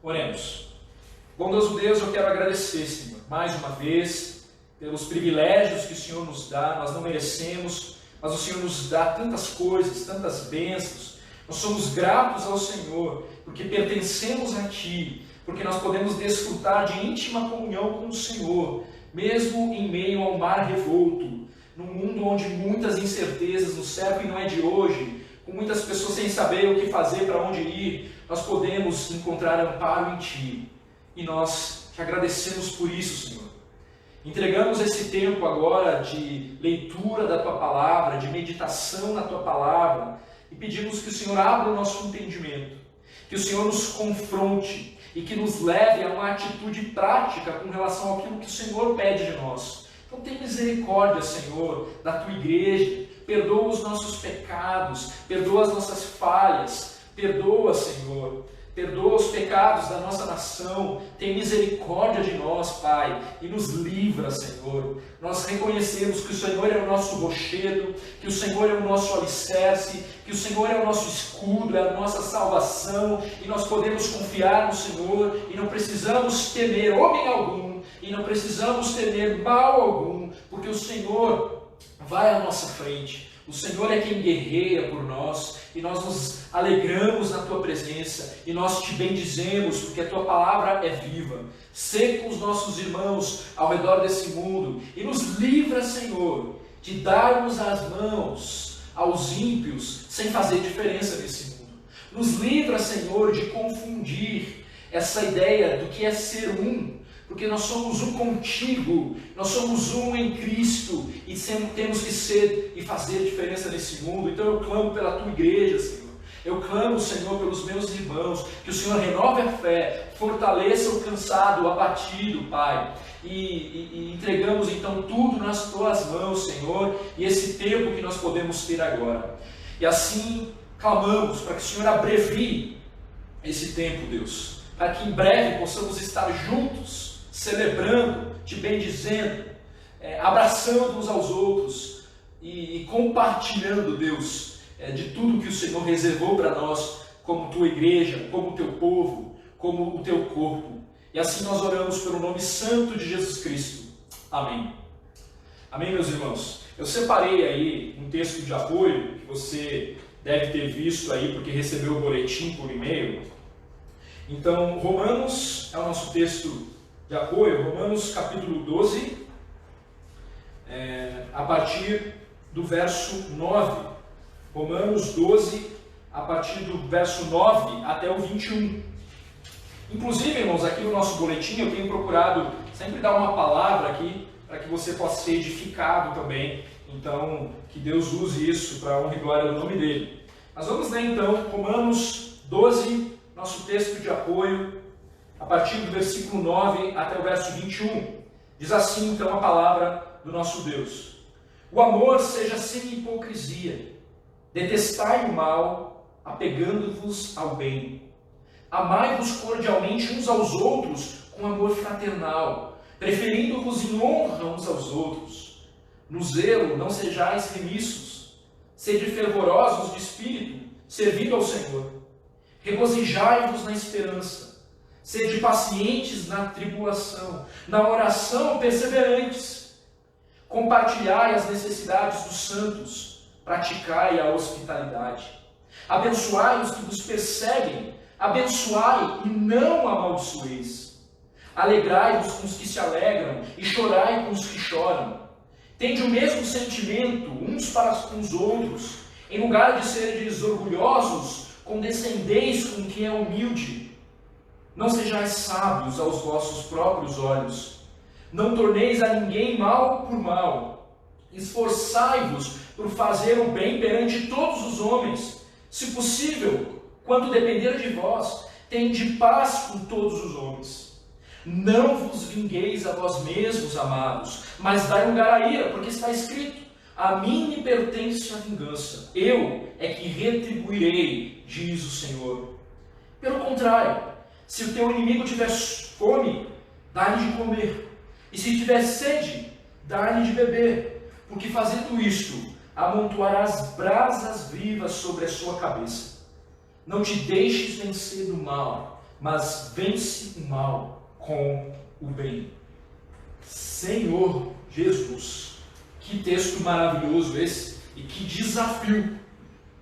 Oremos. Bondoso Deus, eu quero agradecer, Senhor, mais uma vez, pelos privilégios que o Senhor nos dá. Nós não merecemos, mas o Senhor nos dá tantas coisas, tantas bênçãos. Nós somos gratos ao Senhor, porque pertencemos a Ti, porque nós podemos desfrutar de íntima comunhão com o Senhor, mesmo em meio ao mar revolto, num mundo onde muitas incertezas nos cercam e não é de hoje, com muitas pessoas sem saber o que fazer, para onde ir, nós podemos encontrar amparo em Ti. E nós te agradecemos por isso, Senhor. Entregamos esse tempo agora de leitura da Tua Palavra, de meditação na Tua Palavra, e pedimos que o Senhor abra o nosso entendimento, que o Senhor nos confronte e que nos leve a uma atitude prática com relação àquilo que o Senhor pede de nós. Então tem misericórdia, Senhor, da Tua igreja, perdoa os nossos pecados, perdoa as nossas falhas, perdoa, Senhor, perdoa os pecados da nossa nação, tem misericórdia de nós, Pai, e nos livra, Senhor. Nós reconhecemos que o Senhor é o nosso rochedo, que o Senhor é o nosso alicerce, que o Senhor é o nosso escudo, é a nossa salvação, e nós podemos confiar no Senhor, e não precisamos temer homem algum, e não precisamos temer mal algum, porque o Senhor vai à nossa frente. O Senhor é quem guerreia por nós, e nós nos alegramos na Tua presença, e nós te bendizemos, porque a Tua palavra é viva. Sê com os nossos irmãos ao redor desse mundo, e nos livra, Senhor, de darmos as mãos aos ímpios, sem fazer diferença nesse mundo. Nos livra, Senhor, de confundir essa ideia do que é ser um, porque nós somos um contigo, nós somos um em Cristo, e temos que ser e fazer diferença nesse mundo. Então eu clamo pela Tua igreja, Senhor. Eu clamo, Senhor, pelos meus irmãos, que o Senhor renove a fé, fortaleça o cansado, o abatido, Pai. E entregamos então tudo nas Tuas mãos, Senhor, e esse tempo que nós podemos ter agora. E assim clamamos para que o Senhor abrevie esse tempo, Deus, para que em breve possamos estar juntos, celebrando, te bendizendo, abraçando uns aos outros e compartilhando, Deus, de tudo que o Senhor reservou para nós, como Tua igreja, como o Teu povo, como o Teu corpo. E assim nós oramos pelo nome santo de Jesus Cristo. Amém. Amém, meus irmãos. Eu separei aí um texto de apoio, que você deve ter visto aí, porque recebeu o boletim por e-mail. Então, Romanos é o nosso texto de apoio, Romanos capítulo 12, a partir do verso 9. Romanos 12, a partir do verso 9 até o 21. Inclusive, irmãos, aqui no nosso boletim eu tenho procurado sempre dar uma palavra aqui, para que você possa ser edificado também. Então, que Deus use isso para a honra e glória do nome dEle. Mas vamos ler então, Romanos 12, nosso texto de apoio, a partir do versículo 9 até o verso 21. Diz assim então a palavra do nosso Deus: o amor seja sem hipocrisia, detestai o mal, apegando-vos ao bem. Amai-vos cordialmente uns aos outros com amor fraternal, preferindo-vos em honra uns aos outros. No zelo não sejais remissos, sede fervorosos de espírito, servindo ao Senhor. Regozijai-vos na esperança, sede pacientes na tribulação, na oração perseverantes. Compartilhai as necessidades dos santos, praticai a hospitalidade. Abençoai os que vos perseguem, abençoai e não amaldiçoeis. Alegrai-vos com os que se alegram e chorai com os que choram. Tende o mesmo sentimento uns para com os outros. Em lugar de seres orgulhosos, condescendeis com quem é humilde. Não sejais sábios aos vossos próprios olhos. Não torneis a ninguém mal por mal. Esforçai-vos por fazer o bem perante todos os homens. Se possível, quanto depender de vós, tende paz com todos os homens. Não vos vingueis a vós mesmos, amados, mas dai lugar à ira, porque está escrito: a mim me pertence a vingança, eu é que retribuirei, diz o Senhor. Pelo contrário, se o teu inimigo tiver fome, dá-lhe de comer, e se tiver sede, dá-lhe de beber, porque fazendo isto, amontoarás brasas vivas sobre a sua cabeça. Não te deixes vencer do mal, mas vence o mal com o bem. Senhor Jesus, que texto maravilhoso esse e que desafio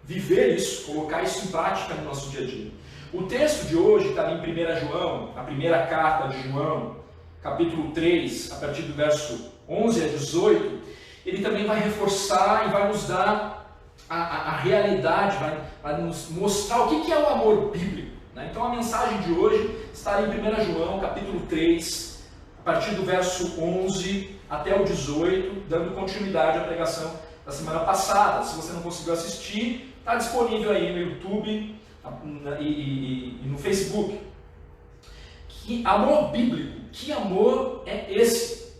viver isso, colocar isso em prática no nosso dia a dia. O texto de hoje está em 1 João, a primeira carta de João, capítulo 3, a partir do verso 11 a 18, ele também vai reforçar e vai nos dar a realidade, vai nos mostrar o que é o amor bíblico. Né? Então a mensagem de hoje está em 1 João, capítulo 3, a partir do verso 11 até o 18, dando continuidade à pregação da semana passada. Se você não conseguiu assistir, está disponível aí no YouTube e no Facebook. Que amor bíblico, que amor é esse?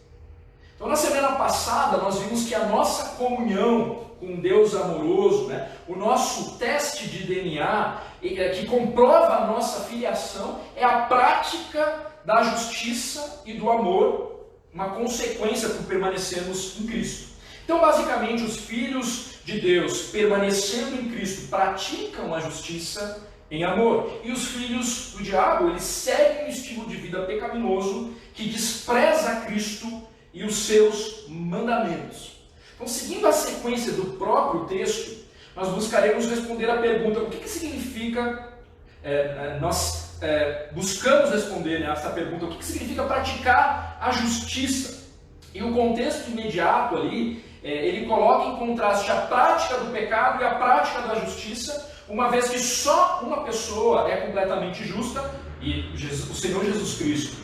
Então na semana passada nós vimos que a nossa comunhão com Deus amoroso, né, o nosso teste de DNA, que comprova a nossa filiação, é a prática da justiça e do amor, uma consequência por permanecermos em Cristo. Então basicamente os filhos de Deus, permanecendo em Cristo, praticam a justiça em amor. E os filhos do diabo, eles seguem um estilo de vida pecaminoso que despreza Cristo e os seus mandamentos. Então, seguindo a sequência do próprio texto, nós buscaremos responder a pergunta: o que significa, nós buscamos responder essa pergunta, o que significa praticar a justiça? E o contexto imediato ali, ele coloca em contraste a prática do pecado e a prática da justiça, uma vez que só uma pessoa é completamente justa, e o Senhor Jesus Cristo.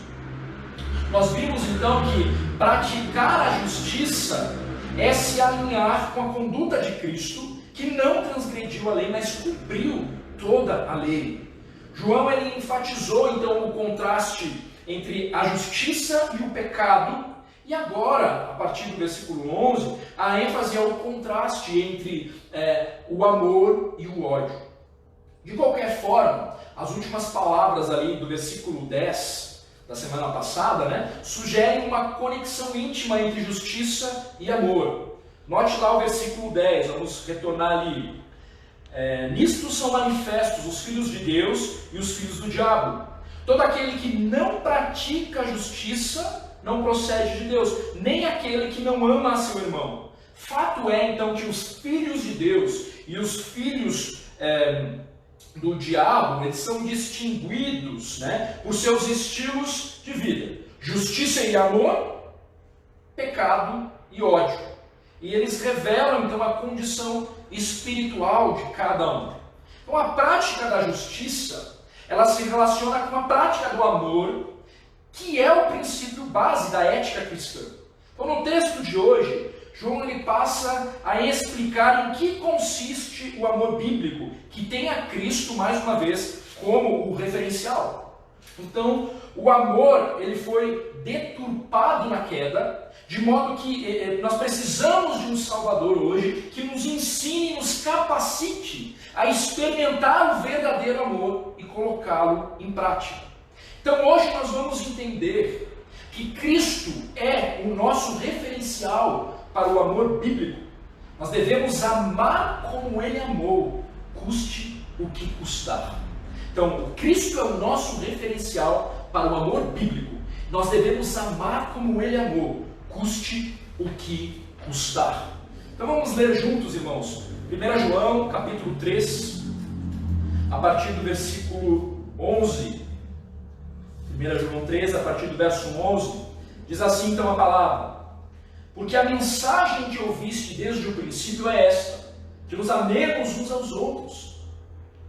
Nós vimos então que praticar a justiça é se alinhar com a conduta de Cristo, que não transgrediu a lei, mas cumpriu toda a lei. João ele enfatizou então o contraste entre a justiça e o pecado. E agora, a partir do versículo 11, a ênfase é o contraste entre o amor e o ódio. De qualquer forma, as últimas palavras ali do versículo 10 da semana passada, né, sugerem uma conexão íntima entre justiça e amor. Note lá o versículo 10, vamos retornar ali. Nisto são manifestos os filhos de Deus e os filhos do diabo. Todo aquele que não pratica a justiça não procede de Deus, nem aquele que não ama a seu irmão. Fato é, então, que os filhos de Deus e os filhos do diabo, eles são distinguidos, né, por seus estilos de vida. Justiça e amor, pecado e ódio. E eles revelam, então, a condição espiritual de cada um. Então, a prática da justiça, ela se relaciona com a prática do amor, que é o princípio base da ética cristã. Então, no texto de hoje, João ele passa a explicar em que consiste o amor bíblico, que tem a Cristo, mais uma vez, como o referencial. Então, o amor ele foi deturpado na queda, de modo que nós precisamos de um Salvador hoje que nos ensine, nos capacite a experimentar o verdadeiro amor e colocá-lo em prática. Então hoje nós vamos entender que Cristo é o nosso referencial para o amor bíblico. Nós devemos amar como Ele amou, custe o que custar. Então, Cristo é o nosso referencial para o amor bíblico. Nós devemos amar como Ele amou, custe o que custar. Então vamos ler juntos, irmãos. 1 João, capítulo 3, a partir do versículo 11. 1 João 3, a partir do verso 11, diz assim então a palavra: porque a mensagem que ouviste desde o princípio é esta, que nos amemos uns aos outros,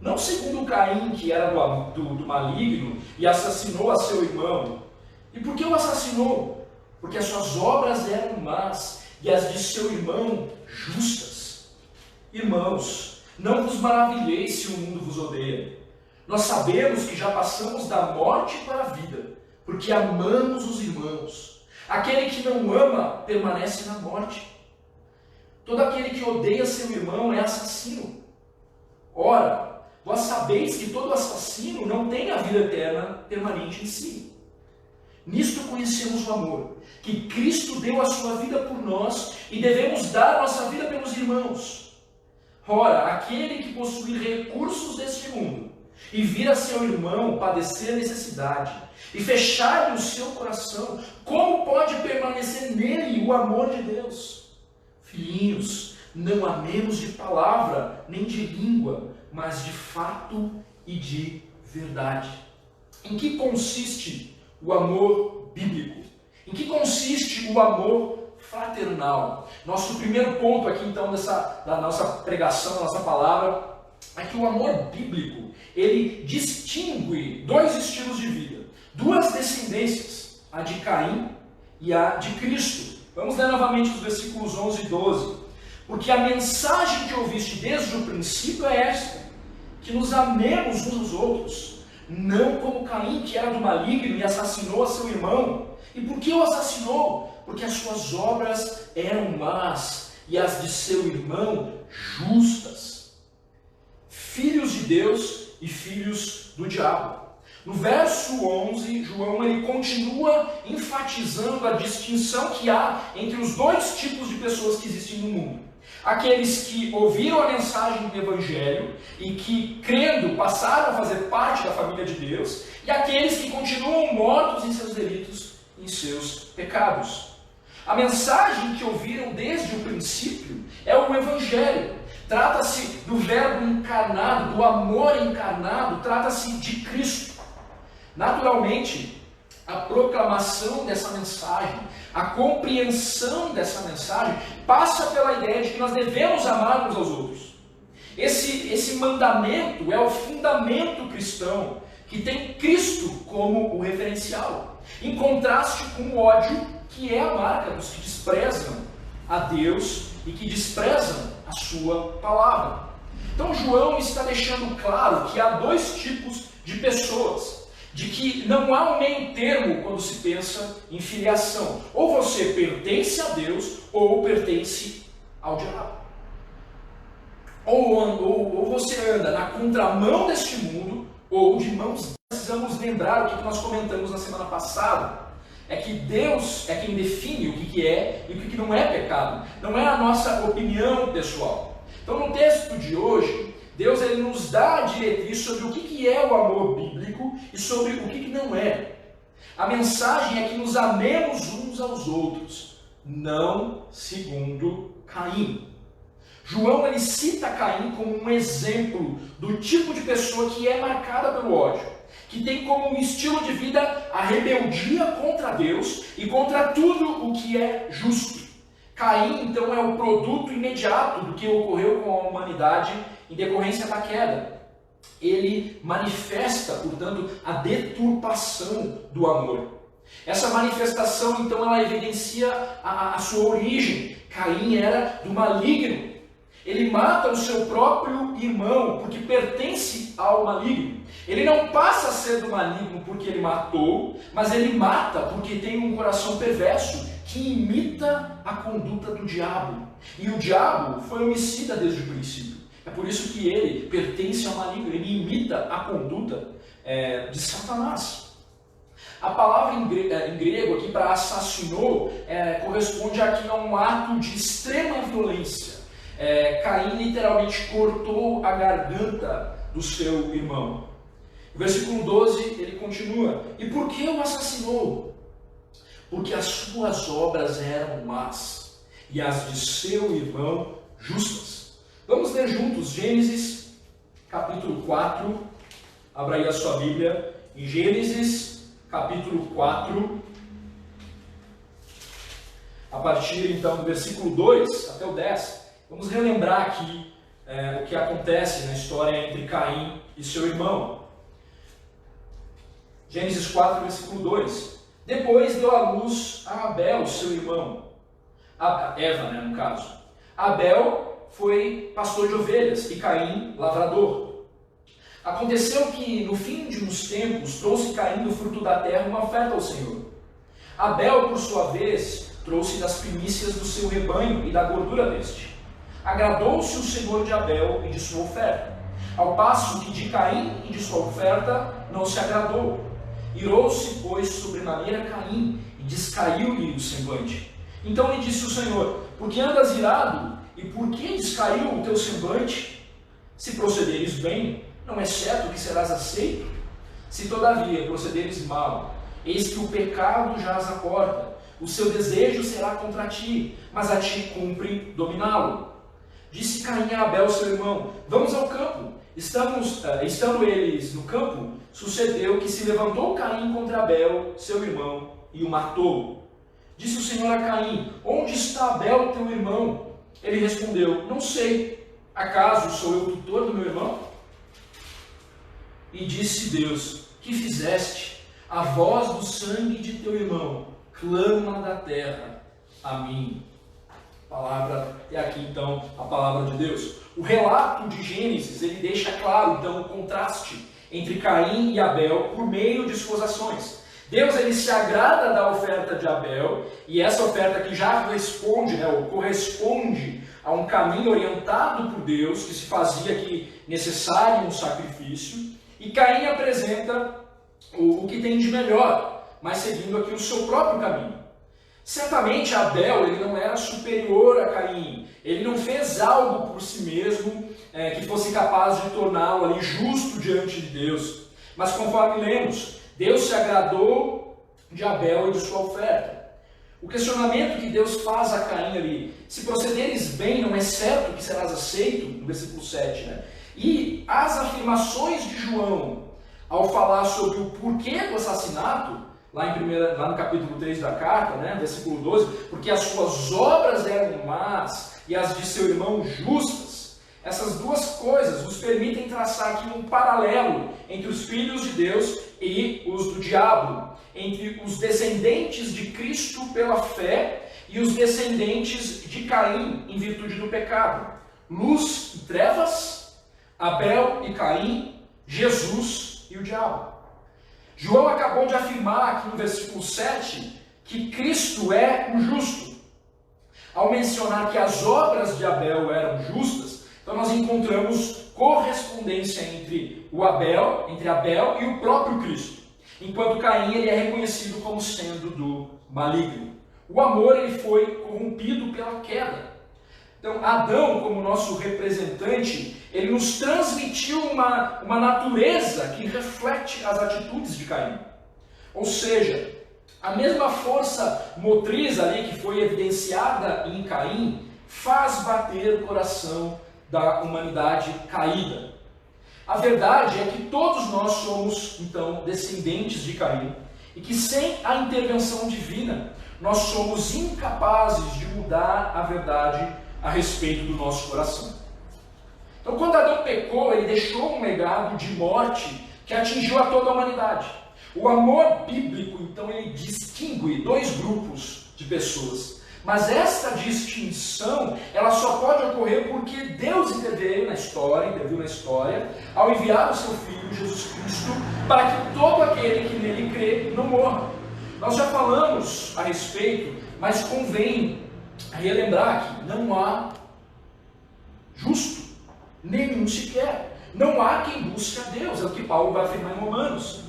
não segundo Caim, que era do maligno e assassinou a seu irmão. E por que o assassinou? Porque as suas obras eram más e as de seu irmão justas. Irmãos, não vos maravilheis se o mundo vos odeia. Nós sabemos que já passamos da morte para a vida, porque amamos os irmãos. Aquele que não ama permanece na morte. Todo aquele que odeia seu irmão é assassino. Ora, vós sabeis que todo assassino não tem a vida eterna permanente em si. Nisto conhecemos o amor, que Cristo deu a sua vida por nós e devemos dar a nossa vida pelos irmãos. Ora, aquele que possui recursos deste mundo e vir a seu irmão padecer necessidade, e fechar-lhe o seu coração, como pode permanecer nele o amor de Deus? Filhinhos, não amemos de palavra, nem de língua, mas de fato e de verdade. Em que consiste o amor bíblico? Em que consiste o amor fraternal? Nosso primeiro ponto aqui, então, da nossa pregação, da nossa palavra, é que o amor bíblico, ele distingue dois estilos de vida, duas descendências, a de Caim e a de Cristo. Vamos ler novamente os versículos 11 e 12. Porque a mensagem que ouviste desde o princípio é esta, que nos amemos uns aos outros, não como Caim, que era do maligno e assassinou a seu irmão. E por que o assassinou? Porque as suas obras eram más e as de seu irmão justas. Filhos de Deus e filhos do diabo. No verso 11, João ele continua enfatizando a distinção que há entre os dois tipos de pessoas que existem no mundo. Aqueles que ouviram a mensagem do Evangelho e que, crendo, passaram a fazer parte da família de Deus, e aqueles que continuam mortos em seus delitos, em seus pecados. A mensagem que ouviram desde o princípio é o Evangelho. Trata-se do Verbo encarnado, do amor encarnado, trata-se de Cristo. Naturalmente, a proclamação dessa mensagem, a compreensão dessa mensagem, passa pela ideia de que nós devemos amar uns aos outros. Esse mandamento é o fundamento cristão, que tem Cristo como o referencial, em contraste com o ódio, que é a marca dos que desprezam a Deus e que desprezam a sua palavra. Então João está deixando claro que há dois tipos de pessoas, de que não há um meio termo quando se pensa em filiação. Ou você pertence a Deus, ou pertence ao diabo. Ou você anda na contramão deste mundo, ou de mãos. Precisamos lembrar o que nós comentamos na semana passada. É que Deus é quem define o que é e o que não é pecado. Não é a nossa opinião pessoal. Então no texto de hoje, Deus ele nos dá a diretriz sobre o que é o amor bíblico e sobre o que não é. A mensagem é que nos amemos uns aos outros, não segundo Caim. João ele cita Caim como um exemplo do tipo de pessoa que é marcada pelo ódio, que tem como um estilo de vida a rebeldia contra Deus e contra tudo o que é justo. Caim, então, é o produto imediato do que ocorreu com a humanidade em decorrência da queda. Ele manifesta, portanto, a deturpação do amor. Essa manifestação, então, ela evidencia a sua origem. Caim era do maligno. Ele mata o seu próprio irmão porque pertence ao maligno. Ele não passa a ser do maligno porque ele matou, mas ele mata porque tem um coração perverso que imita a conduta do diabo. E o diabo foi homicida desde o princípio. É por isso que ele pertence ao maligno, ele imita a conduta de Satanás. A palavra em grego aqui para assassinou corresponde aqui a um ato de extrema violência. Caim literalmente cortou a garganta do seu irmão. O versículo 12 ele continua: e por que o assassinou? Porque as suas obras eram más e as de seu irmão justas. Vamos ler juntos Gênesis capítulo 4. Abra aí a sua Bíblia em Gênesis capítulo 4, a partir então do versículo 2 até o 10. Vamos relembrar aqui o que acontece na história entre Caim e seu irmão. Gênesis 4, versículo 2. Depois deu à luz a Abel, seu irmão. Eva, no caso. Abel foi pastor de ovelhas e Caim, lavrador. Aconteceu que, no fim de uns tempos, trouxe Caim do fruto da terra uma oferta ao Senhor. Abel, por sua vez, trouxe das primícias do seu rebanho e da gordura deste. Agradou-se o Senhor de Abel e de sua oferta, ao passo que de Caim e de sua oferta não se agradou. Irou-se, pois, sobremaneira Caim, e descaiu-lhe o semblante. Então lhe disse o Senhor: por que andas irado, e por que descaiu o teu semblante? Se procederes bem, não é certo que serás aceito? Se todavia procederes mal, eis que o pecado jaz à porta, o seu desejo será contra ti, mas a ti cumpre dominá-lo. Disse Caim a Abel, seu irmão: vamos ao campo. Estando eles no campo, sucedeu que se levantou Caim contra Abel, seu irmão, e o matou. Disse o Senhor a Caim: onde está Abel, teu irmão? Ele respondeu: não sei. Acaso sou eu tutor do meu irmão? E disse Deus: que fizeste? A voz do sangue de teu irmão clama da terra a mim. É aqui então a palavra de Deus. O relato de Gênesis, ele deixa claro então o contraste entre Caim e Abel por meio de suas ações. Deus, ele se agrada da oferta de Abel, e essa oferta que já responde, ou corresponde a um caminho orientado por Deus, que se fazia aqui necessário um sacrifício, e Caim apresenta o que tem de melhor, mas seguindo aqui o seu próprio caminho. Certamente Abel, ele não era superior a Caim, ele não fez algo por si mesmo que fosse capaz de torná-lo ali justo diante de Deus. Mas conforme lemos, Deus se agradou de Abel e de sua oferta. O questionamento que Deus faz a Caim ali: se procederes bem, não é certo que serás aceito? No versículo 7, E as afirmações de João, ao falar sobre o porquê do assassinato, lá no capítulo 3 da carta, versículo 12, porque as suas obras eram más e as de seu irmão justas. Essas duas coisas nos permitem traçar aqui um paralelo entre os filhos de Deus e os do diabo, entre os descendentes de Cristo pela fé e os descendentes de Caim em virtude do pecado. Luz e trevas, Abel e Caim, Jesus e o diabo. João acabou de afirmar aqui no versículo 7 que Cristo é o justo. Ao mencionar que as obras de Abel eram justas, então nós encontramos correspondência entre Abel e o próprio Cristo. Enquanto Caim, ele é reconhecido como sendo do maligno. O amor, ele foi corrompido pela queda. Então, Adão, como nosso representante, ele nos transmitiu uma natureza que reflete as atitudes de Caim. Ou seja, a mesma força motriz ali que foi evidenciada em Caim faz bater o coração da humanidade caída. A verdade é que todos nós somos, então, descendentes de Caim e que sem a intervenção divina nós somos incapazes de mudar a verdade a respeito do nosso coração. Então, quando Adão pecou, ele deixou um legado de morte que atingiu a toda a humanidade. O amor bíblico, então, ele distingue dois grupos de pessoas. Mas esta distinção, ela só pode ocorrer porque Deus interviu na história, ao enviar o seu Filho, Jesus Cristo, para que todo aquele que nele crê não morra. Nós já falamos a respeito, mas convém relembrar que não há justo, nenhum sequer. Não há quem busque a Deus, é o que Paulo vai afirmar em Romanos.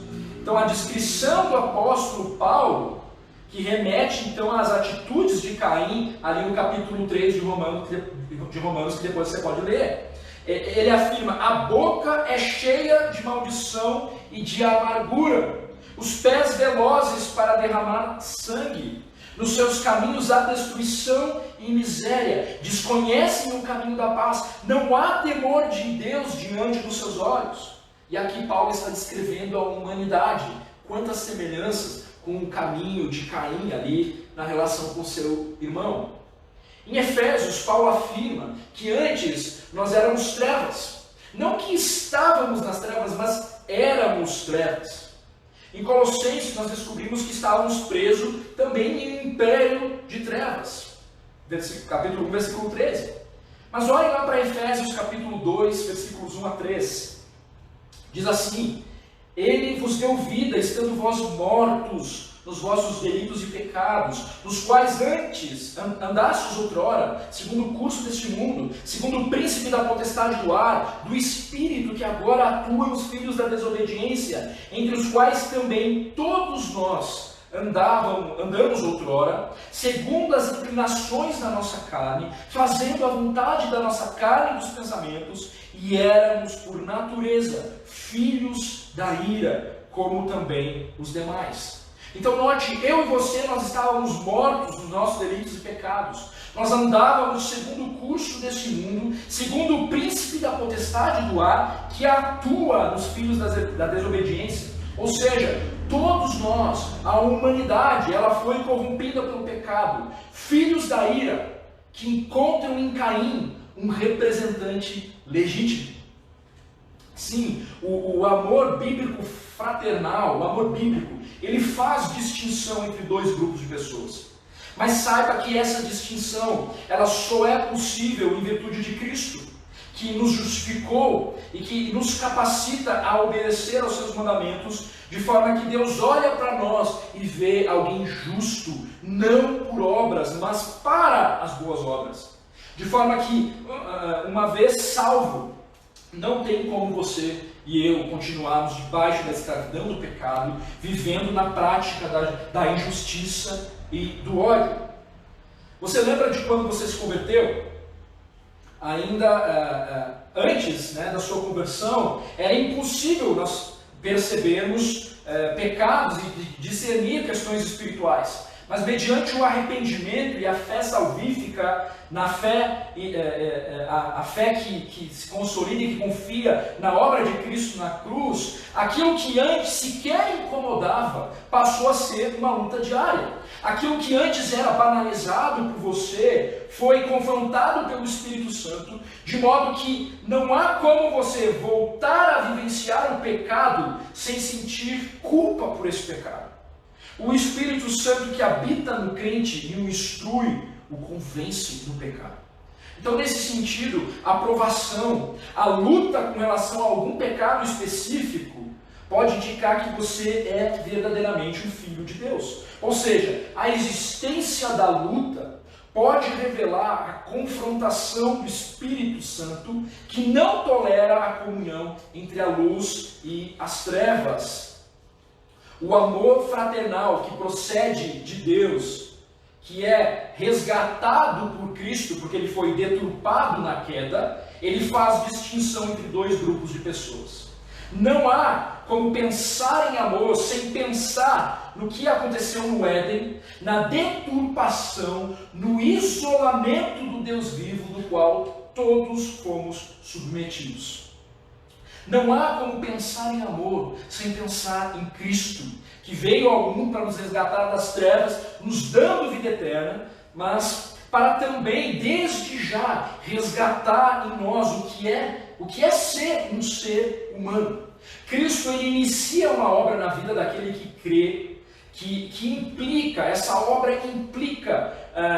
Então a descrição do apóstolo Paulo, que remete então às atitudes de Caim, ali no capítulo 3 de Romanos, que depois você pode ler. Ele afirma: a boca é cheia de maldição e de amargura, os pés velozes para derramar sangue, nos seus caminhos há destruição e miséria, desconhecem o caminho da paz, não há temor de Deus diante dos seus olhos. E aqui Paulo está descrevendo a humanidade, quantas semelhanças com o caminho de Caim ali na relação com seu irmão. Em Efésios, Paulo afirma que antes nós éramos trevas, não que estávamos nas trevas, mas éramos trevas. Em Colossenses nós descobrimos que estávamos presos também em um império de trevas. Capítulo 1, versículo 13. Mas olhem lá para Efésios capítulo 2, versículos 1 a 3. Diz assim: Ele vos deu vida, estando vós mortos nos vossos delitos e pecados, nos quais antes andastes outrora, segundo o curso deste mundo, segundo o príncipe da potestade do ar, do espírito que agora atua nos filhos da desobediência, entre os quais também todos nós andamos outrora, segundo as inclinações da nossa carne, fazendo a vontade da nossa carne e dos pensamentos, e éramos, por natureza, filhos da ira, como também os demais. Então note, eu e você, nós estávamos mortos nos nossos delitos e pecados. Nós andávamos segundo o curso deste mundo, segundo o príncipe da potestade do ar, que atua nos filhos da desobediência. Ou seja, todos nós, a humanidade, ela foi corrompida pelo pecado. Filhos da ira, que encontram em Caim um representante legítimo. Sim, o amor bíblico fraternal, o amor bíblico, ele faz distinção entre dois grupos de pessoas. Mas saiba que essa distinção, ela só é possível em virtude de Cristo, que nos justificou e que nos capacita a obedecer aos seus mandamentos, de forma que Deus olha para nós e vê alguém justo, não por obras, mas para as boas obras. De forma que, uma vez salvo, não tem como você e eu continuarmos debaixo da escravidão do pecado, vivendo na prática da injustiça e do ódio. Você lembra de quando você se converteu? Ainda antes, da sua conversão, era impossível nós percebermos pecados e discernir questões espirituais. Mas mediante o arrependimento e a fé salvífica, na fé, a fé que se consolida e que confia na obra de Cristo na cruz, aquilo que antes sequer incomodava passou a ser uma luta diária. Aquilo que antes era banalizado por você foi confrontado pelo Espírito Santo, de modo que não há como você voltar a vivenciar o pecado sem sentir culpa por esse pecado. O Espírito Santo que habita no crente e o instrui, o convence do pecado. Então, nesse sentido, a provação, a luta com relação a algum pecado específico, pode indicar que você é verdadeiramente um filho de Deus. Ou seja, a existência da luta pode revelar a confrontação do Espírito Santo, que não tolera a comunhão entre a luz e as trevas. O amor fraternal que procede de Deus, que é resgatado por Cristo, porque ele foi deturpado na queda, ele faz distinção entre dois grupos de pessoas. Não há como pensar em amor sem pensar no que aconteceu no Éden, na deturpação, no isolamento do Deus vivo, do qual todos fomos submetidos. Não há como pensar em amor sem pensar em Cristo, que veio ao mundo para nos resgatar das trevas, nos dando vida eterna, mas para também, desde já, resgatar em nós o que é ser um ser humano. Cristo, ele inicia uma obra na vida daquele que crê, que implica, essa obra implica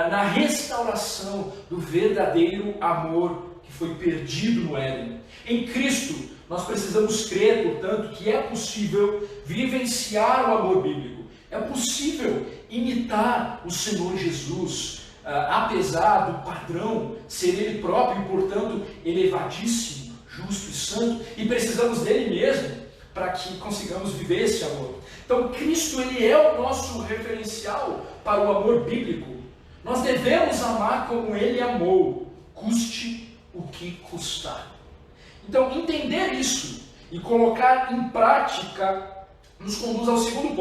na restauração do verdadeiro amor que foi perdido no Éden. Em Cristo, nós precisamos crer, portanto, que é possível vivenciar o amor bíblico. É possível imitar o Senhor Jesus, apesar do padrão ser Ele próprio e, portanto, elevadíssimo, justo e santo, e precisamos dele mesmo para que consigamos viver esse amor. Então, Cristo, ele é o nosso referencial para o amor bíblico. Nós devemos amar como Ele amou, custe o que custar. Então, entender isso e colocar em prática nos conduz ao segundo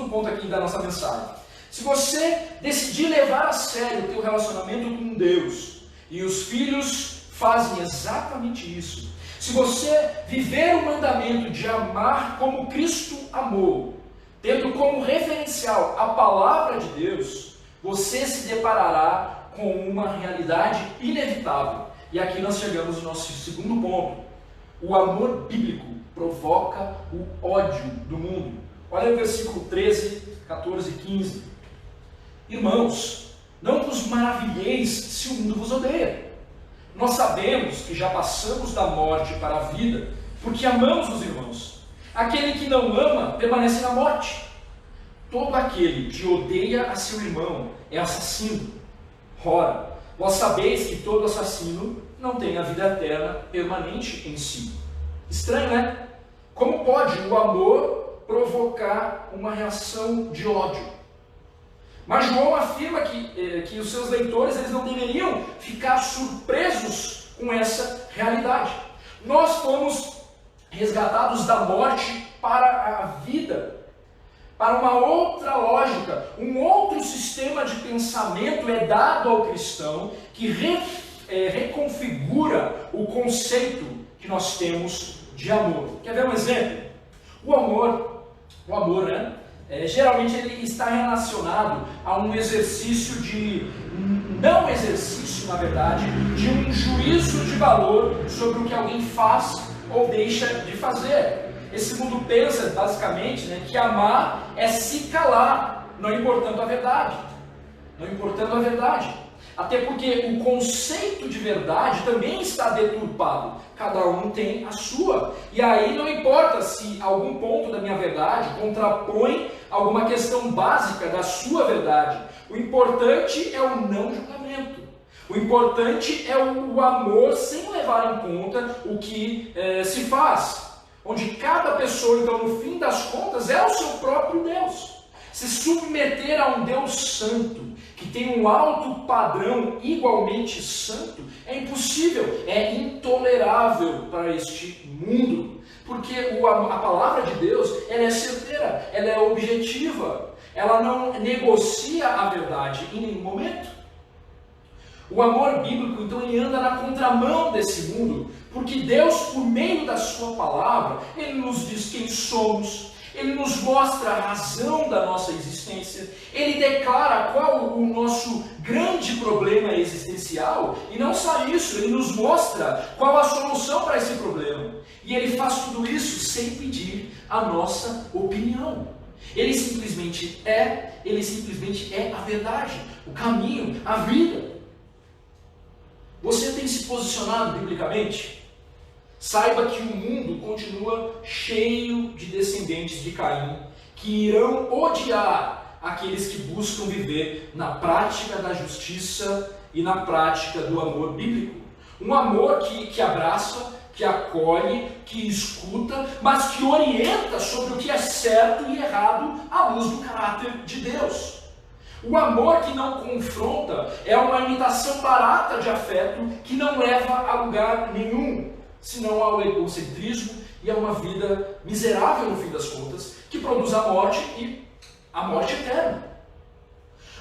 ponto aqui da nossa mensagem. Se você decidir levar a sério o teu relacionamento com Deus, e os filhos fazem exatamente isso, se você viver o mandamento de amar como Cristo amou, tendo como referencial a palavra de Deus, você se deparará com uma realidade inevitável. E aqui nós chegamos ao nosso segundo ponto. O amor bíblico provoca o ódio do mundo. Olha o versículo 13, 14 e 15. Irmãos, não vos maravilheis se o mundo vos odeia. Nós sabemos que já passamos da morte para a vida, porque amamos os irmãos. Aquele que não ama permanece na morte. Todo aquele que odeia a seu irmão é assassino. Ora, vós sabeis que todo assassino não tem a vida eterna permanente em si. Estranho, né? Como pode o amor provocar uma reação de ódio. Mas João afirma que os seus leitores eles não deveriam ficar surpresos com essa realidade. Nós fomos resgatados da morte para a vida, para uma outra lógica, um outro sistema de pensamento é dado ao cristão que reconfigura o conceito que nós temos de amor. Quer ver um exemplo? O amor, né? Geralmente ele está relacionado a um exercício não exercício, na verdade, de um juízo de valor sobre o que alguém faz ou deixa de fazer. Esse mundo pensa, basicamente, né, que amar é se calar, não importando a verdade. Não importando a verdade. Até porque o conceito de verdade também está deturpado. Cada um tem a sua. E aí não importa se algum ponto da minha verdade contrapõe alguma questão básica da sua verdade. O importante é o não julgamento. O importante é o amor sem levar em conta o que se faz. Onde cada pessoa, então, no fim das contas, é o seu próprio Deus. Se submeter a um Deus santo, que tem um alto padrão igualmente santo, é impossível, é intolerável para este mundo. Porque a palavra de Deus, ela é certeira, ela é objetiva, ela não negocia a verdade em nenhum momento. O amor bíblico, então, ele anda na contramão desse mundo, porque Deus, por meio da sua palavra, ele nos diz quem somos, ele nos mostra a razão da nossa existência, ele declara qual o nosso grande problema existencial, e não só isso, ele nos mostra qual a solução para esse problema. E ele faz tudo isso sem pedir a nossa opinião. Ele simplesmente é a verdade, o caminho, a vida. Você tem se posicionado biblicamente? Saiba que o mundo continua cheio de descendentes de Caim, que irão odiar aqueles que buscam viver na prática da justiça e na prática do amor bíblico. Um amor que abraça, que acolhe, que escuta, mas que orienta sobre o que é certo e errado à luz do caráter de Deus. O amor que não confronta é uma imitação barata de afeto que não leva a lugar nenhum, senão ao egocentrismo e a uma vida miserável no fim das contas, que produz a morte e a morte eterna.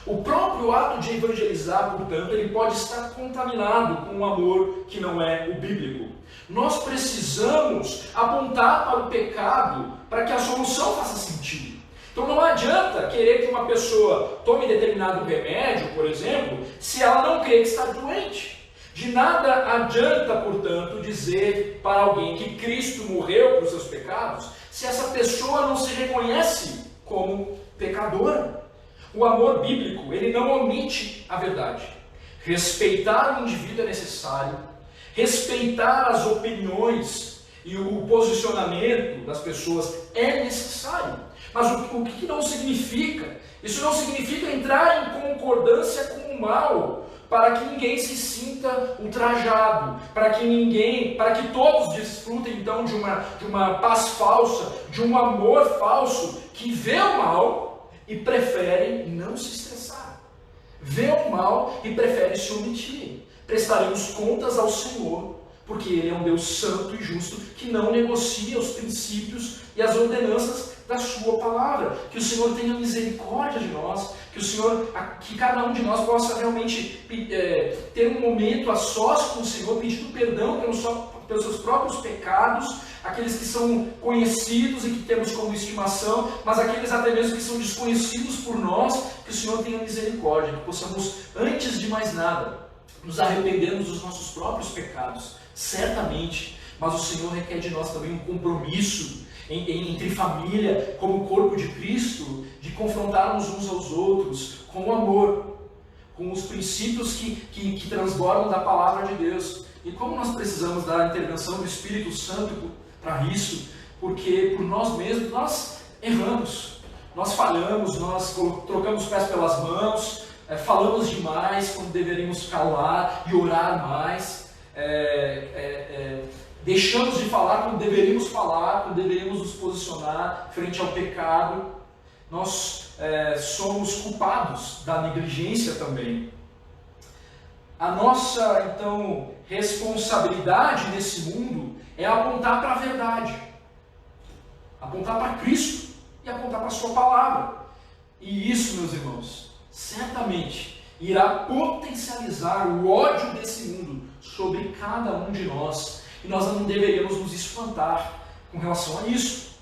O próprio ato de evangelizar, portanto, ele pode estar contaminado com um amor que não é o bíblico. Nós precisamos apontar para o pecado para que a solução faça sentido. Então não adianta querer que uma pessoa tome determinado remédio, por exemplo, se ela não crê que está doente. De nada adianta, portanto, dizer para alguém que Cristo morreu por seus pecados, se essa pessoa não se reconhece como pecadora. O amor bíblico, ele não omite a verdade. Respeitar o indivíduo é necessário, respeitar as opiniões e o posicionamento das pessoas é necessário. Mas o que não significa? Isso não significa entrar em concordância com o mal, para que ninguém se sinta ultrajado, para que todos desfrutem então de uma paz falsa, de um amor falso, que vê o mal e prefere não se estressar. Vê o mal e prefere se omitir. Prestaremos contas ao Senhor, porque Ele é um Deus santo e justo, que não negocia os princípios e as ordenanças da sua palavra. Que o Senhor tenha misericórdia de nós, que cada um de nós possa realmente ter um momento a sós com o Senhor, pedindo perdão pelos seus próprios pecados, aqueles que são conhecidos e que temos como estimação, mas aqueles até mesmo que são desconhecidos por nós, que o Senhor tenha misericórdia, que possamos, antes de mais nada, nos arrependermos dos nossos próprios pecados, certamente, mas o Senhor requer de nós também um compromisso entre família, como corpo de Cristo, de confrontarmos uns aos outros com amor, com os princípios que transbordam da palavra de Deus. E como nós precisamos da intervenção do Espírito Santo para isso, porque por nós mesmos nós erramos, nós falhamos, nós trocamos os pés pelas mãos, falamos demais quando deveríamos calar e orar mais. deixamos de falar quando deveríamos falar, quando deveríamos nos posicionar frente ao pecado. Nós somos culpados da negligência também. A nossa, então, responsabilidade nesse mundo é apontar para a verdade, apontar para Cristo e apontar para a sua palavra. E isso, meus irmãos, certamente irá potencializar o ódio desse mundo sobre cada um de nós. E nós não deveríamos nos espantar com relação a isso.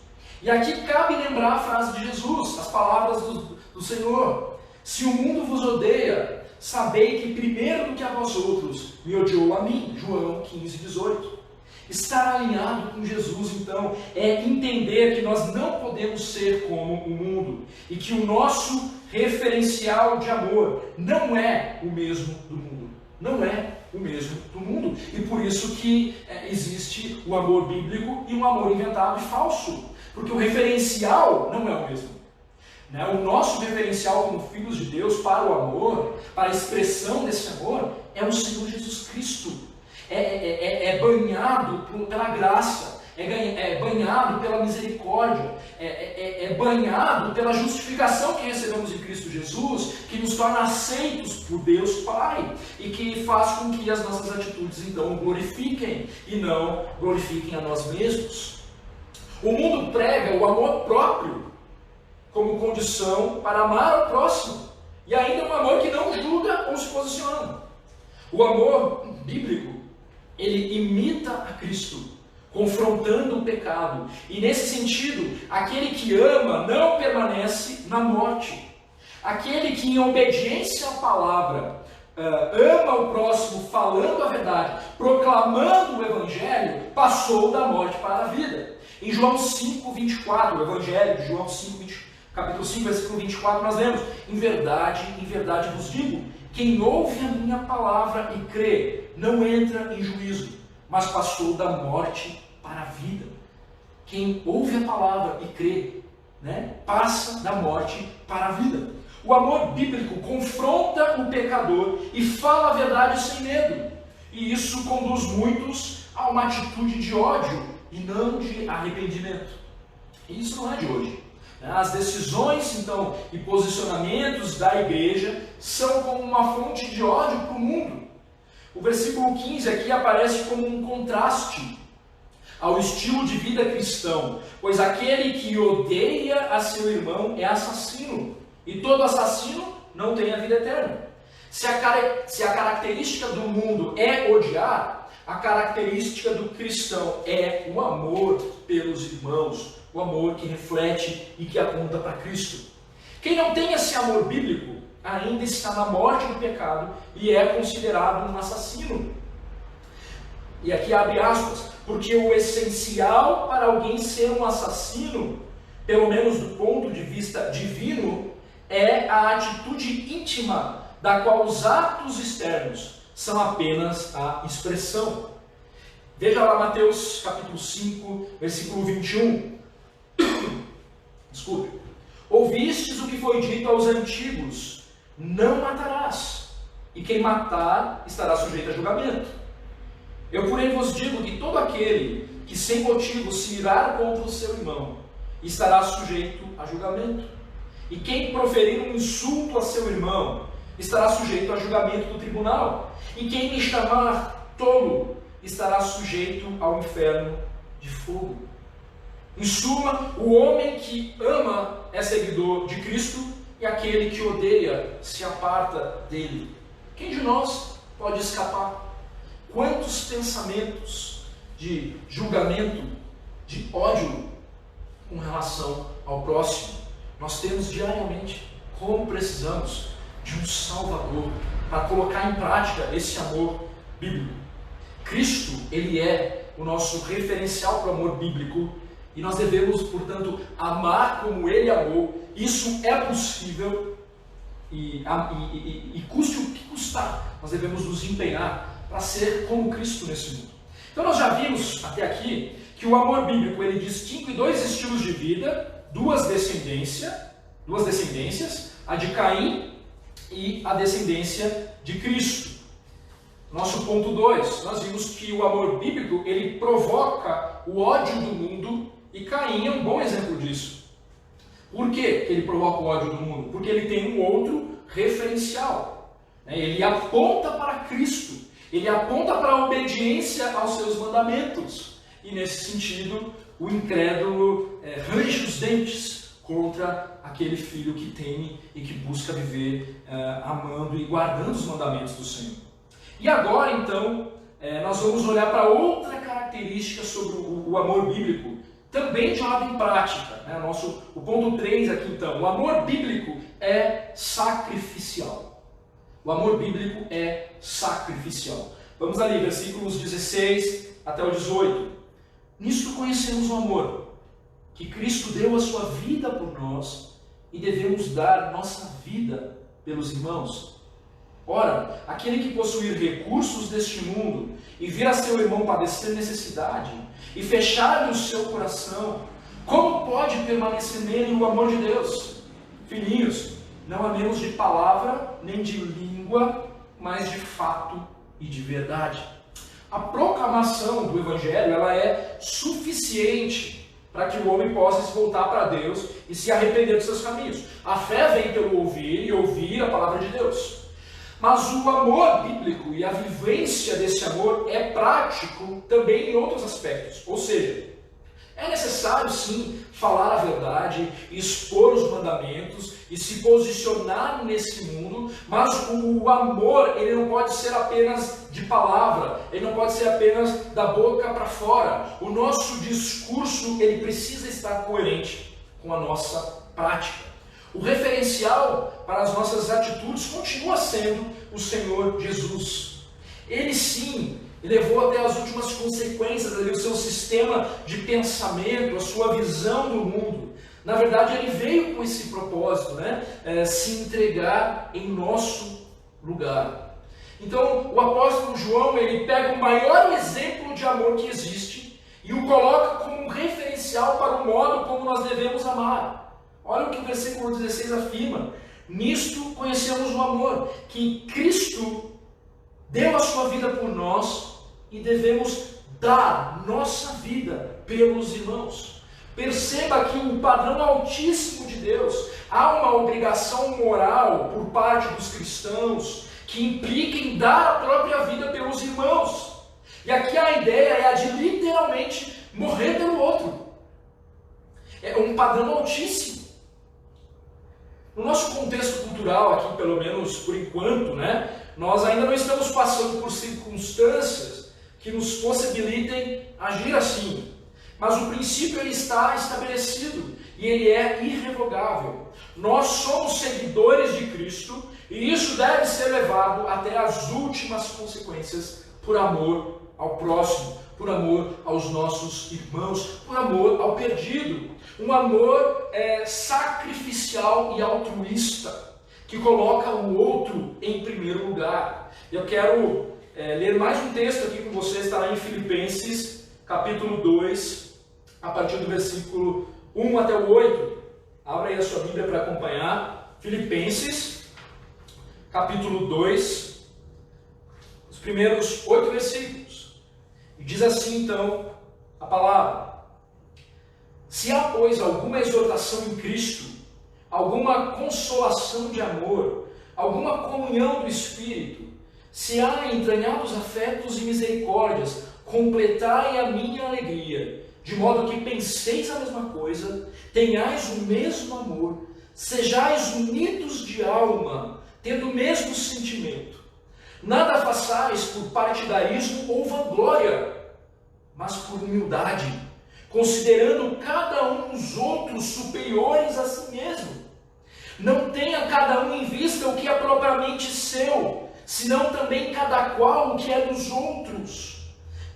E aqui cabe lembrar a frase de Jesus, as palavras do Senhor. Se o mundo vos odeia, sabei que primeiro do que a vós outros me odiou a mim. João 15, 18. Estar alinhado com Jesus, então, é entender que nós não podemos ser como o mundo e que o nosso referencial de amor não é o mesmo do mundo. Não é o mesmo do mundo. E por isso que existe o amor bíblico e um amor inventado e falso. Porque o referencial não é o mesmo. O nosso referencial como filhos de Deus para o amor, para a expressão desse amor, é o Senhor Jesus Cristo. É banhado pela graça, é banhado pela misericórdia, é banhado pela justificação que recebemos em Cristo Jesus, que nos torna aceitos por Deus Pai e que faz com que as nossas atitudes então glorifiquem e não glorifiquem a nós mesmos. O mundo prega o amor próprio como condição para amar o próximo, e ainda um amor que não julga ou se posiciona. O amor bíblico, ele imita a Cristo, confrontando o pecado, e nesse sentido, aquele que ama não permanece na morte. Aquele que em obediência à palavra ama o próximo falando a verdade, proclamando o Evangelho, passou da morte para a vida. Em João 5, 24, o Evangelho de João 5, capítulo 5, versículo 24, nós lemos: em verdade vos digo, quem ouve a minha palavra e crê, não entra em juízo, mas passou da morte para a vida. Quem ouve a palavra e crê, passa da morte para a vida. O amor bíblico confronta o pecador e fala a verdade sem medo. E isso conduz muitos a uma atitude de ódio e não de arrependimento. E isso não é de hoje. As decisões, então, e posicionamentos da igreja são como uma fonte de ódio para o mundo. O versículo 15 aqui aparece como um contraste ao estilo de vida cristão, pois aquele que odeia a seu irmão é assassino, e todo assassino não tem a vida eterna. Se a característica do mundo é odiar, a característica do cristão é o amor pelos irmãos, o amor que reflete e que aponta para Cristo. Quem não tem esse amor bíblico ainda está na morte do pecado e é considerado um assassino. E aqui abre aspas, porque o essencial para alguém ser um assassino, pelo menos do ponto de vista divino, é a atitude íntima, da qual os atos externos são apenas a expressão. Veja lá Mateus capítulo 5, versículo 21. Desculpe. Ouvistes o que foi dito aos antigos, não matarás, e quem matar estará sujeito a julgamento. Eu, porém, vos digo que todo aquele que sem motivo se irar contra o seu irmão estará sujeito a julgamento. E quem proferir um insulto a seu irmão estará sujeito a julgamento do tribunal. E quem me chamar tolo estará sujeito ao inferno de fogo. Em suma, o homem que ama é seguidor de Cristo e aquele que odeia se aparta dele. Quem de nós pode escapar? Quantos pensamentos de julgamento, de ódio com relação ao próximo nós temos diariamente? Como precisamos de um Salvador para colocar em prática esse amor bíblico. Cristo, ele é o nosso referencial para o amor bíblico e nós devemos, portanto, amar como ele amou. Isso é possível e custe o que custar, nós devemos nos empenhar para ser como Cristo nesse mundo. Então nós já vimos até aqui que o amor bíblico ele distingue dois estilos de vida, duas descendências, a de Caim e a descendência de Cristo. Nosso ponto 2, nós vimos que o amor bíblico, ele provoca o ódio do mundo, e Caim é um bom exemplo disso. Por que ele provoca o ódio do mundo? Porque ele tem um outro referencial. Ele aponta para Cristo, ele aponta para a obediência aos seus mandamentos. E nesse sentido, o incrédulo range os dentes contra aquele filho que teme e que busca viver amando e guardando os mandamentos do Senhor. E agora, então, nós vamos olhar para outra característica sobre o amor bíblico, também de ordem prática. O ponto 3 aqui, então, o amor bíblico é sacrificial. O amor bíblico é sacrificial. Vamos ali, versículos 16 até o 18. Nisto conhecemos o amor, que Cristo deu a sua vida por nós e devemos dar nossa vida pelos irmãos. Ora, aquele que possuir recursos deste mundo e vir a seu irmão padecer necessidade e fechar-lhe o seu coração, como pode permanecer nele o amor de Deus? Filhinhos, não amemos de palavra nem de língua, mas de fato e de verdade. A proclamação do Evangelho ela é suficiente para que o homem possa se voltar para Deus e se arrepender dos seus caminhos. A fé vem pelo ouvir e ouvir a palavra de Deus. Mas o amor bíblico e a vivência desse amor é prático também em outros aspectos. Ou seja, é necessário sim falar a verdade, expor os mandamentos e se posicionar nesse mundo, mas o amor ele não pode ser apenas de palavra, ele não pode ser apenas da boca para fora. O nosso discurso ele precisa estar coerente com a nossa prática. O referencial para as nossas atitudes continua sendo o Senhor Jesus. Ele sim levou até as últimas consequências, o seu sistema de pensamento, a sua visão do mundo. Na verdade, ele veio com esse propósito, se entregar em nosso lugar. Então, o apóstolo João, ele pega o maior exemplo de amor que existe e o coloca como um referencial para o modo como nós devemos amar. Olha o que o versículo 16 afirma. Nisto conhecemos o amor, que Cristo deu a sua vida por nós e devemos dar nossa vida pelos irmãos. Perceba aqui o padrão altíssimo de Deus. Há uma obrigação moral por parte dos cristãos que implica em dar a própria vida pelos irmãos. E aqui a ideia é a de literalmente morrer pelo outro. É um padrão altíssimo. No nosso contexto cultural aqui, pelo menos por enquanto, nós ainda não estamos passando por circunstâncias que nos possibilitem agir assim. Mas o princípio ele está estabelecido e ele é irrevogável. Nós somos seguidores de Cristo e isso deve ser levado até as últimas consequências por amor ao próximo, por amor aos nossos irmãos, por amor ao perdido. Um amor sacrificial e altruísta, que coloca o outro em primeiro lugar. Eu quero ler mais um texto aqui com vocês, está lá em Filipenses, capítulo 2, a partir do versículo 1 até o 8. Abra aí a sua Bíblia para acompanhar. Filipenses, capítulo 2, os primeiros 8 versículos. E diz assim então a palavra: se há, pois, alguma exortação em Cristo, alguma consolação de amor, alguma comunhão do Espírito, se há entranhados afetos e misericórdias, completai a minha alegria, de modo que penseis a mesma coisa, tenhais o mesmo amor, sejais unidos de alma, tendo o mesmo sentimento. Nada façais por partidarismo ou vanglória, mas por humildade, considerando cada um os outros superiores a si mesmo. Não tenha cada um em vista o que é propriamente seu, senão também cada qual o que é dos outros.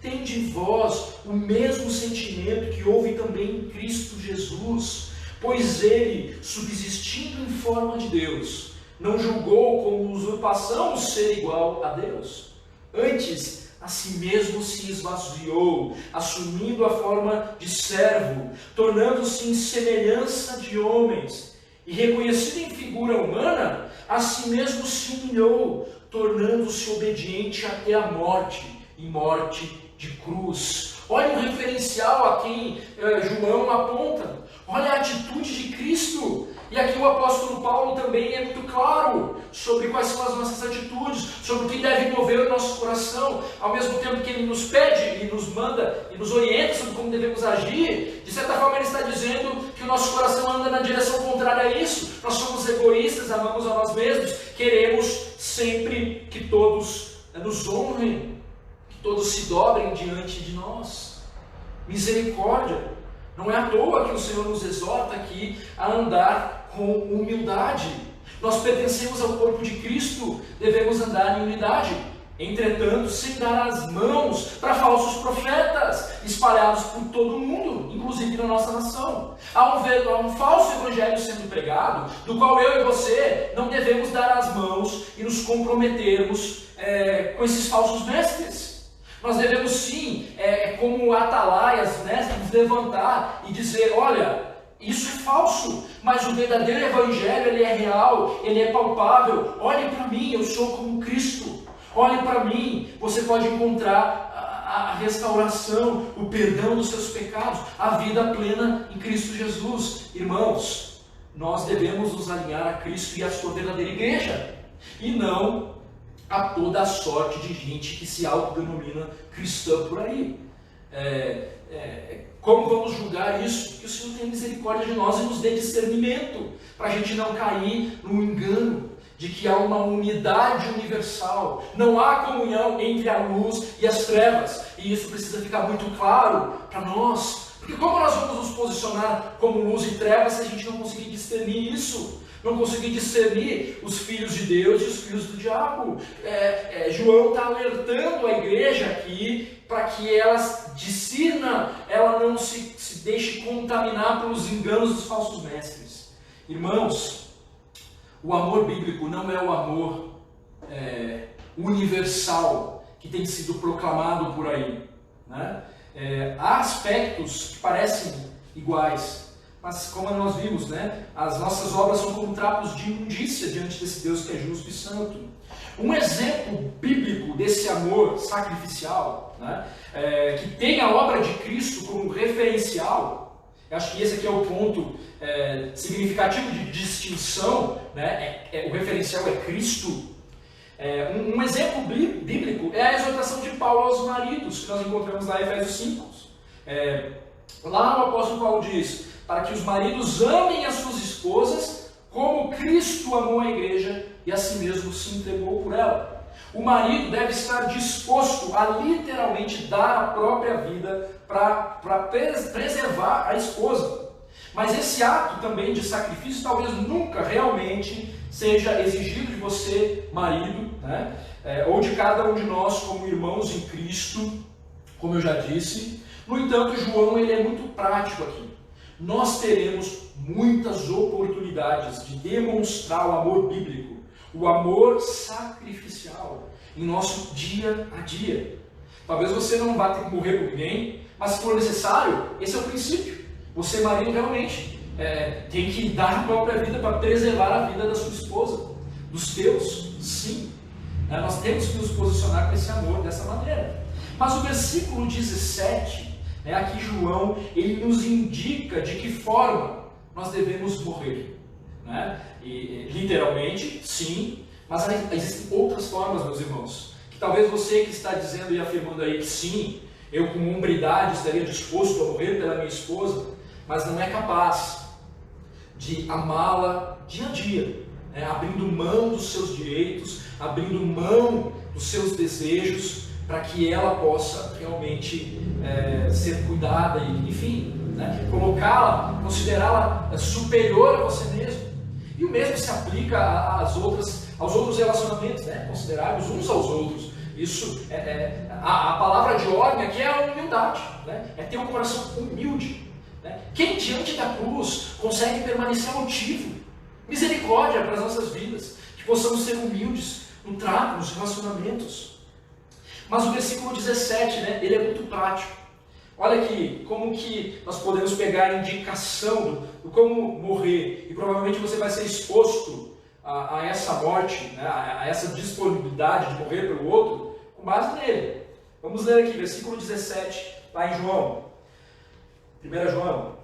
Tende em vós o mesmo sentimento que houve também em Cristo Jesus, pois ele, subsistindo em forma de Deus, não julgou como usurpação ser igual a Deus. Antes, a si mesmo se esvaziou, assumindo a forma de servo, tornando-se em semelhança de homens, e reconhecido em figura humana, a si mesmo se humilhou, tornando-se obediente até a morte, e morte de cruz. Olha o referencial a quem João aponta. Olha a atitude de Cristo. E aqui o apóstolo Paulo também é muito claro sobre quais são as nossas atitudes, sobre o que deve mover o nosso coração, ao mesmo tempo que ele nos pede, e nos manda, e nos orienta sobre como devemos agir. De certa forma ele está dizendo que o nosso coração anda na direção contrária a isso. Nós somos egoístas, amamos a nós mesmos, queremos sempre que todos nos honrem, que todos se dobrem diante de nós. Misericórdia. Não é à toa que o Senhor nos exorta aqui a andar com humildade. Nós pertencemos ao corpo de Cristo, devemos andar em unidade. Entretanto, sem dar as mãos para falsos profetas, espalhados por todo o mundo, inclusive na nossa nação. Há um falso evangelho sendo pregado, do qual eu e você não devemos dar as mãos e nos comprometermos com esses falsos mestres. Nós devemos sim, como atalaias, nos levantar e dizer, olha, isso é falso, mas o verdadeiro evangelho, ele é real, ele é palpável. Olhe para mim, eu sou como Cristo. Olhe para mim, você pode encontrar a restauração, o perdão dos seus pecados, a vida plena em Cristo Jesus. Irmãos, nós devemos nos alinhar a Cristo e a sua verdadeira igreja, e não a toda a sorte de gente que se autodenomina cristã por aí. Como vamos julgar isso? Que o Senhor tenha misericórdia de nós e nos dê discernimento, para a gente não cair no engano de que há uma unidade universal. Não há comunhão entre a luz e as trevas, e isso precisa ficar muito claro para nós, porque como nós vamos nos posicionar como luz e trevas se a gente não conseguir discernir isso? Não conseguir discernir os filhos de Deus e os filhos do diabo. João está alertando a igreja aqui para que ela discirna, ela não se deixe contaminar pelos enganos dos falsos mestres. Irmãos, o amor bíblico não é o amor universal que tem sido proclamado por aí, né? Há aspectos que parecem iguais, mas como nós vimos, né, as nossas obras são como trapos de imundícia diante desse Deus que é justo e santo. Um exemplo bíblico desse amor sacrificial, né, que tem a obra de Cristo como referencial, eu acho que esse aqui é o ponto significativo de distinção, né, o referencial é Cristo. Um exemplo bíblico é a exortação de Paulo aos maridos, que nós encontramos lá em Efésios 5. Lá o apóstolo Paulo diz, para que os maridos amem as suas esposas, como Cristo amou a igreja e a si mesmo se entregou por ela. O marido deve estar disposto a literalmente dar a própria vida para preservar a esposa. Mas esse ato também de sacrifício talvez nunca realmente seja exigido de você, marido, né? Ou de cada um de nós como irmãos em Cristo, como eu já disse. No entanto, João ele é muito prático aqui. Nós teremos muitas oportunidades de demonstrar o amor bíblico, o amor sacrificial em nosso dia a dia. Talvez você não vá ter que morrer por ninguém, mas se for necessário, esse é o princípio. Você, marido, realmente tem que dar a própria vida para preservar a vida da sua esposa, dos teus, sim. Nós temos que nos posicionar com esse amor dessa maneira. Mas o versículo 17, aqui João, ele nos indica de que forma nós devemos morrer. Né? E, literalmente, sim, mas existem outras formas, meus irmãos, que talvez você que está dizendo e afirmando aí que sim, eu com hombridade estaria disposto a morrer pela minha esposa, mas não é capaz de amá-la dia a dia, abrindo mão dos seus direitos, abrindo mão dos seus desejos, para que ela possa realmente ser cuidada e, enfim, colocá-la, considerá-la superior a você mesmo. E o mesmo se aplica aos outros relacionamentos, considerarmos uns aos outros. Isso, a palavra de ordem aqui é a humildade, é ter um coração humilde. Quem diante da cruz consegue permanecer altivo? Misericórdia para as nossas vidas, que possamos ser humildes no trato, nos relacionamentos. Mas o versículo 17, ele é muito prático. Olha aqui, como que nós podemos pegar a indicação do como morrer, e provavelmente você vai ser exposto a essa morte, né, a essa disponibilidade de morrer pelo outro, com base nele. Vamos ler aqui, versículo 17, lá em João. 1 João.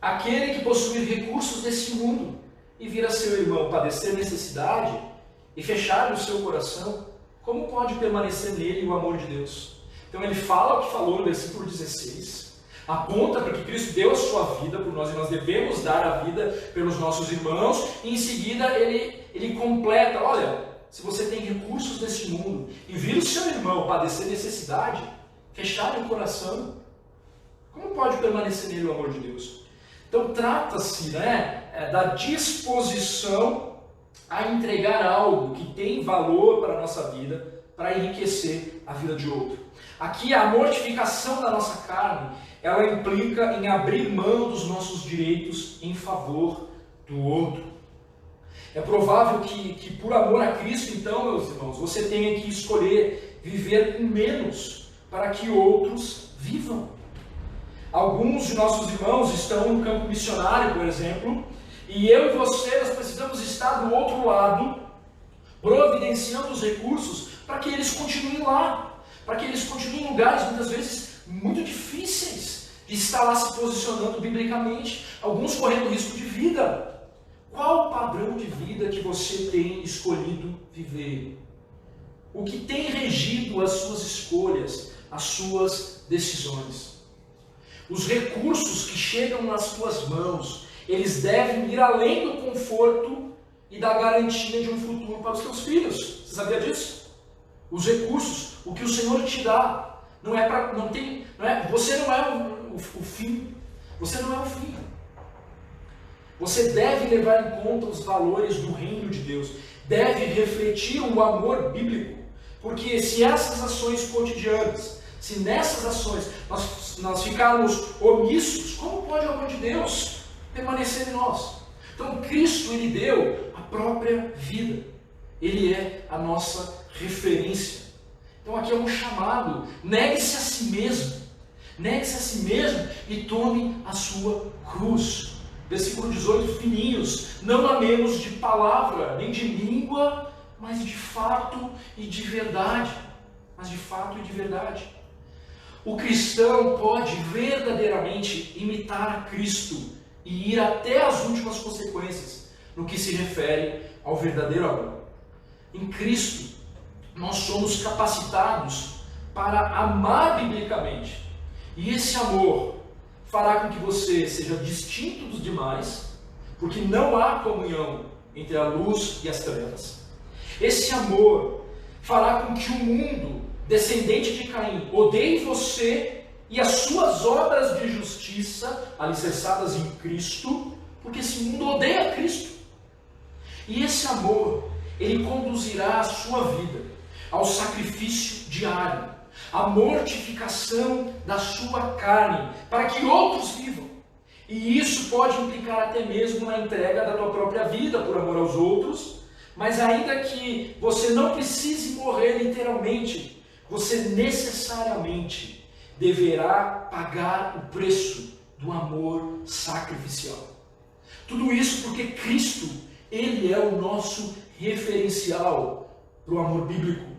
Aquele que possui recursos desse mundo e vir a seu irmão padecer necessidade e fechar o seu coração, como pode permanecer nele o amor de Deus? Então ele fala o que falou no versículo 16, aponta para que Cristo deu a sua vida por nós e nós devemos dar a vida pelos nossos irmãos, e em seguida ele completa, olha, se você tem recursos nesse mundo e vir o seu irmão padecer necessidade, fechar o coração, como pode permanecer nele o amor de Deus? Então trata-se, né, da disposição a entregar algo que tem valor para a nossa vida, para enriquecer a vida de outro. Aqui a mortificação da nossa carne, ela implica em abrir mão dos nossos direitos em favor do outro. É provável que por amor a Cristo, então, meus irmãos, você tenha que escolher viver com menos para que outros vivam. Alguns de nossos irmãos estão no campo missionário, por exemplo, e eu e você, nós precisamos estar do outro lado, providenciando os recursos para que eles continuem lá, para que eles continuem em lugares, muitas vezes, muito difíceis de estar lá se posicionando biblicamente, alguns correndo risco de vida. Qual o padrão de vida que você tem escolhido viver? O que tem regido as suas escolhas, as suas decisões? Os recursos que chegam nas tuas mãos, eles devem ir além do conforto e da garantia de um futuro para os teus filhos. Você sabia disso? Os recursos, o que o Senhor te dá, você não é o fim. Você não é o fim. Você deve levar em conta os valores do reino de Deus. Deve refletir o amor bíblico. Porque se essas ações cotidianas, se nessas ações nós ficarmos omissos, como pode o amor de Deus permanecer em nós? Então Cristo, Ele deu a própria vida. Ele é a nossa referência. Então aqui é um chamado. Negue-se a si mesmo. Negue-se a si mesmo e tome a sua cruz. Versículo 18, filhinhos, não amemos de palavra, nem de língua, mas de fato e de verdade. Mas de fato e de verdade. O cristão pode verdadeiramente imitar a Cristo e ir até as últimas consequências no que se refere ao verdadeiro amor. Em Cristo, nós somos capacitados para amar biblicamente. E esse amor fará com que você seja distinto dos demais, porque não há comunhão entre a luz e as trevas. Esse amor fará com que o mundo, descendente de Caim, odeie você e as suas obras de justiça, alicerçadas em Cristo, porque esse mundo odeia Cristo. E esse amor, ele conduzirá a sua vida ao sacrifício diário, à mortificação da sua carne, para que outros vivam. E isso pode implicar até mesmo na entrega da tua própria vida por amor aos outros, mas ainda que você não precise morrer literalmente, você necessariamente deverá pagar o preço do amor sacrificial. Tudo isso porque Cristo, Ele é o nosso referencial para o amor bíblico.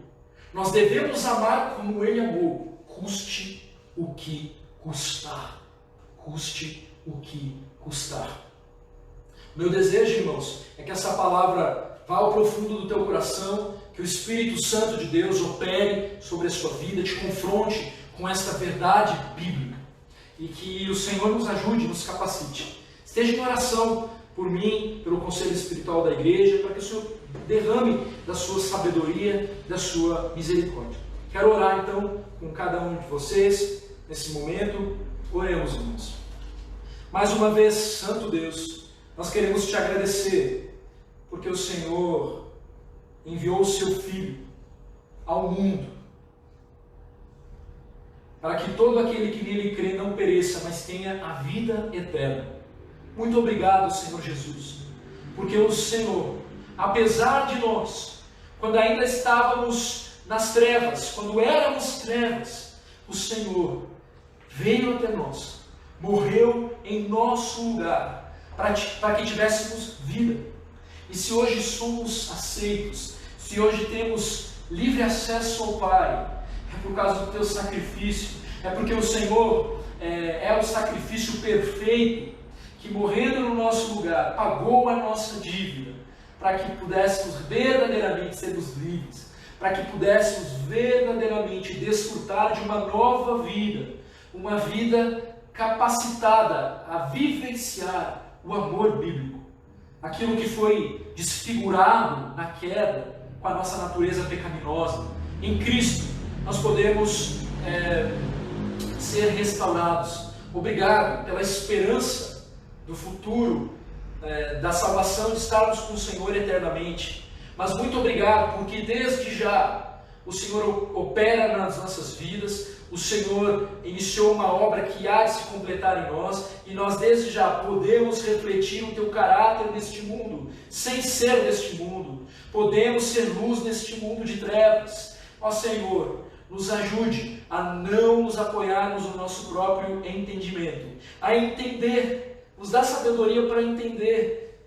Nós devemos amar como Ele amou, custe o que custar. Custe o que custar. Meu desejo, irmãos, é que essa palavra vá ao profundo do teu coração, que o Espírito Santo de Deus opere sobre a sua vida, te confronte com esta verdade bíblica e que o Senhor nos ajude, nos capacite. Esteja em oração por mim, pelo conselho espiritual da igreja, para que o Senhor derrame da sua sabedoria, da sua misericórdia. Quero orar então com cada um de vocês nesse momento. Oremos, irmãos. Mais uma vez, Santo Deus, nós queremos te agradecer, porque o Senhor enviou o seu Filho ao mundo, para que todo aquele que nele crê não pereça, mas tenha a vida eterna. Muito obrigado, Senhor Jesus, porque o Senhor, apesar de nós, quando ainda estávamos nas trevas, quando éramos trevas, o Senhor veio até nós, morreu em nosso lugar, para que tivéssemos vida. E se hoje somos aceitos, se hoje temos livre acesso ao Pai, é por causa do teu sacrifício, é porque o Senhor é o sacrifício perfeito, que morrendo no nosso lugar, pagou a nossa dívida, para que pudéssemos verdadeiramente sermos livres, para que pudéssemos verdadeiramente desfrutar de uma nova vida, uma vida capacitada a vivenciar o amor bíblico, aquilo que foi desfigurado na queda com a nossa natureza pecaminosa. Em Cristo nós podemos ser restaurados. Obrigado pela esperança do futuro, da salvação, de estarmos com o Senhor eternamente. Mas muito obrigado, porque desde já o Senhor opera nas nossas vidas, o Senhor iniciou uma obra que há de se completar em nós, e nós desde já podemos refletir o teu caráter neste mundo, sem ser deste mundo. Podemos ser luz neste mundo de trevas. Ó Senhor, nos ajude a não nos apoiarmos no nosso próprio entendimento, a entender, nos dá sabedoria para entender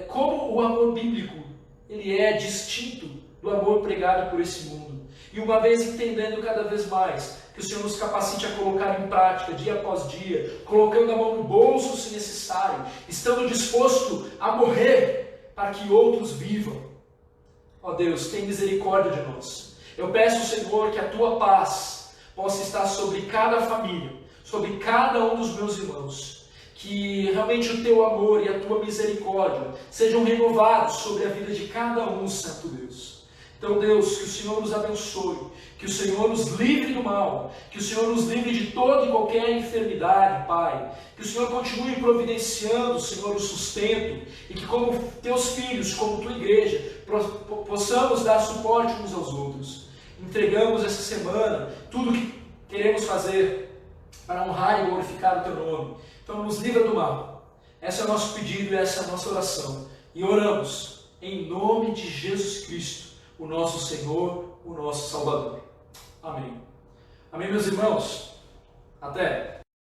como o amor bíblico ele é distinto do amor pregado por esse mundo. E uma vez entendendo cada vez mais, que o Senhor nos capacite a colocar em prática, dia após dia, colocando a mão no bolso se necessário, estando disposto a morrer para que outros vivam. Ó Deus, tem misericórdia de nós. Eu peço, Senhor, que a Tua paz possa estar sobre cada família, sobre cada um dos meus irmãos. Que realmente o Teu amor e a Tua misericórdia sejam renovados sobre a vida de cada um, Santo Deus. Então, Deus, que o Senhor nos abençoe, que o Senhor nos livre do mal, que o Senhor nos livre de toda e qualquer enfermidade, Pai. Que o Senhor continue providenciando, Senhor, o sustento, e que como Teus filhos, como Tua igreja, possamos dar suporte uns aos outros. Entregamos essa semana tudo o que queremos fazer para honrar e glorificar o Teu nome. Então nos livra do mal. Esse é o nosso pedido e essa é a nossa oração. E oramos em nome de Jesus Cristo, o nosso Senhor, o nosso Salvador. Amém. Amém, meus irmãos. Até.